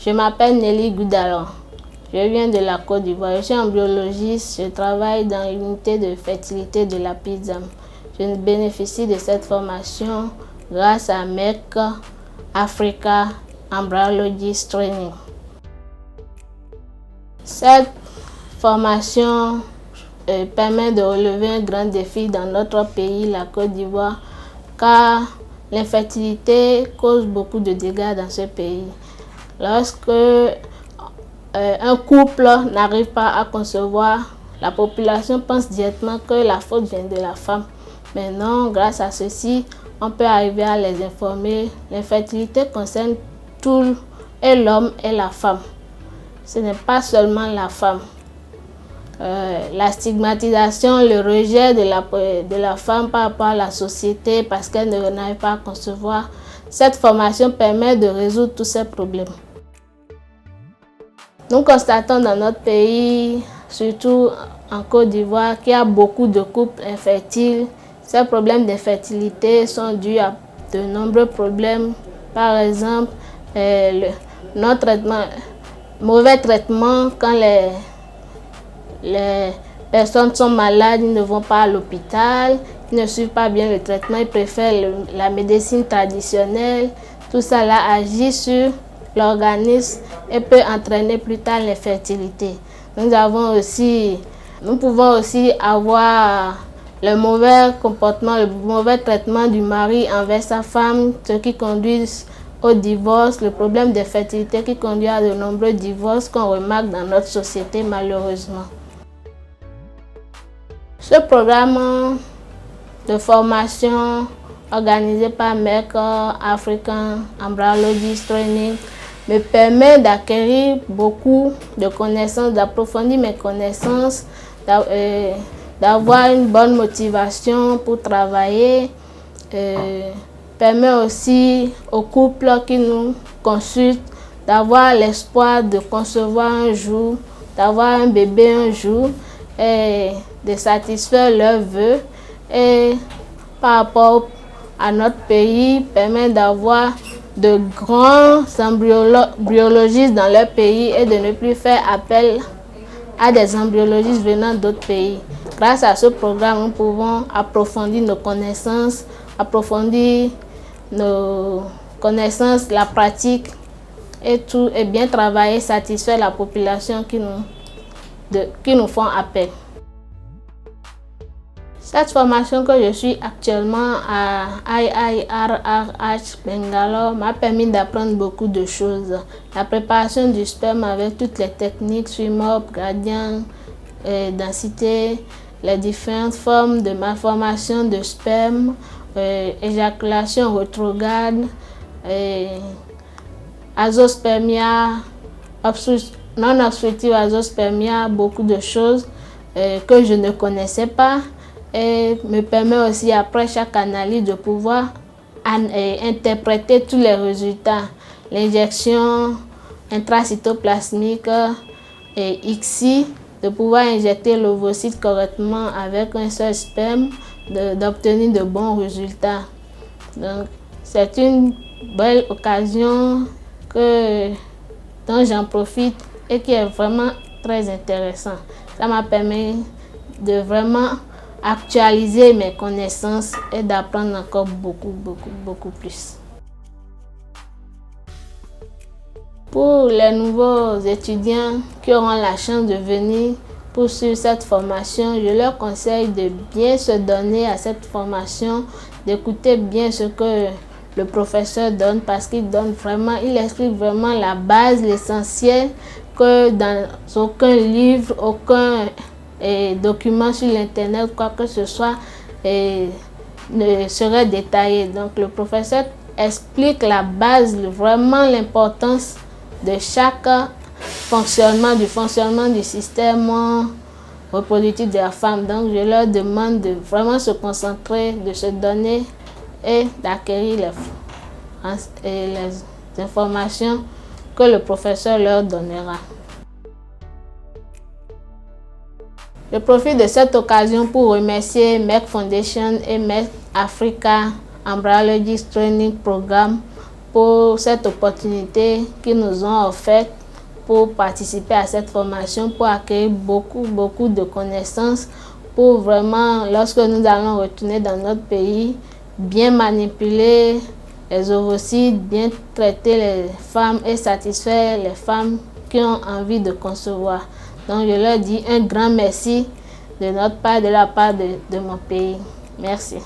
Je m'appelle Nelly Goudalon. Je viens de la Côte d'Ivoire. Je suis embryologiste. Je travaille dans l'unité de fertilité de la PISAM. Je bénéficie de cette formation grâce à MEC Africa Embryologist Training. Cette formation permet de relever un grand défi dans notre pays, la Côte d'Ivoire, car l'infertilité cause beaucoup de dégâts dans ce pays. Lorsque un couple n'arrive pas à concevoir, la population pense directement que la faute vient de la femme. Mais non, grâce à ceci, on peut arriver à les informer. L'infertilité concerne tout, et l'homme et la femme. Ce n'est pas seulement la femme. La stigmatisation, le rejet de la femme par rapport à la société parce qu'elle n'arrive pas à concevoir. Cette formation permet de résoudre tous ces problèmes. Nous constatons dans notre pays, surtout en Côte d'Ivoire, qu'il y a beaucoup de couples infertiles. Ces problèmes d'infertilité sont dus à de nombreux problèmes. Par exemple, mauvais traitement quand les personnes sont malades, ils ne vont pas à l'hôpital, ils ne suivent pas bien le traitement, ils préfèrent la médecine traditionnelle. Tout ça là agit sur l'organisme et peut entraîner plus tard l'infertilité. Nous pouvons aussi avoir le mauvais comportement, le mauvais traitement du mari envers sa femme, ce qui conduit au divorce, le problème d'infertilité qui conduit à de nombreux divorces qu'on remarque dans notre société malheureusement. Ce programme de formation organisé par MEC African Embryologist Training me permet d'acquérir beaucoup de connaissances, d'approfondir mes connaissances, d'avoir une bonne motivation pour travailler. Permet aussi aux couples qui nous consultent d'avoir l'espoir de concevoir un jour, d'avoir un bébé un jour et de satisfaire leurs vœux. Et par rapport à notre pays, permet d'avoir de grands embryologistes dans leur pays et de ne plus faire appel à des embryologistes venant d'autres pays. Grâce à ce programme, nous pouvons approfondir nos connaissances, la pratique et tout, et bien travailler, satisfaire la population qui nous font appel. Cette formation que je suis actuellement à IIRRH Bangalore m'a permis d'apprendre beaucoup de choses. La préparation du sperme avec toutes les techniques, swim-up, gradient, densité, les différentes formes de malformation de sperme, éjaculation rétrograde, azospermia, non-obstructive azospermia, beaucoup de choses que je ne connaissais pas. Et me permet aussi, après chaque analyse, de pouvoir interpréter tous les résultats. L'injection intracytoplasmique et ICSI, de pouvoir injecter l'ovocyte correctement avec un seul sperme, d'obtenir de bons résultats. Donc, c'est une belle occasion dont j'en profite et qui est vraiment très intéressant. Ça m'a permis de vraiment actualiser mes connaissances et d'apprendre encore beaucoup plus. Pour les nouveaux étudiants qui auront la chance de venir poursuivre cette formation, je leur conseille de bien se donner à cette formation, d'écouter bien ce que le professeur donne parce qu'il explique vraiment la base, l'essentiel que dans aucun livre, aucun document sur l'internet, quoi que ce soit, ne serait détaillé. Donc le professeur explique la base, vraiment l'importance de chaque fonctionnement du système reproductif de la femme. Donc je leur demande de vraiment se concentrer, de se donner et d'acquérir les informations que le professeur leur donnera. Je profite de cette occasion pour remercier MEC Foundation et MEC Africa Embryologist Training Programme pour cette opportunité qu'ils nous ont offerte pour participer à cette formation, pour acquérir beaucoup de connaissances, pour vraiment, lorsque nous allons retourner dans notre pays, bien manipuler les ovocides, bien traiter les femmes et satisfaire les femmes qui ont envie de concevoir. Donc je leur dis un grand merci de notre part, de la part de mon pays. Merci.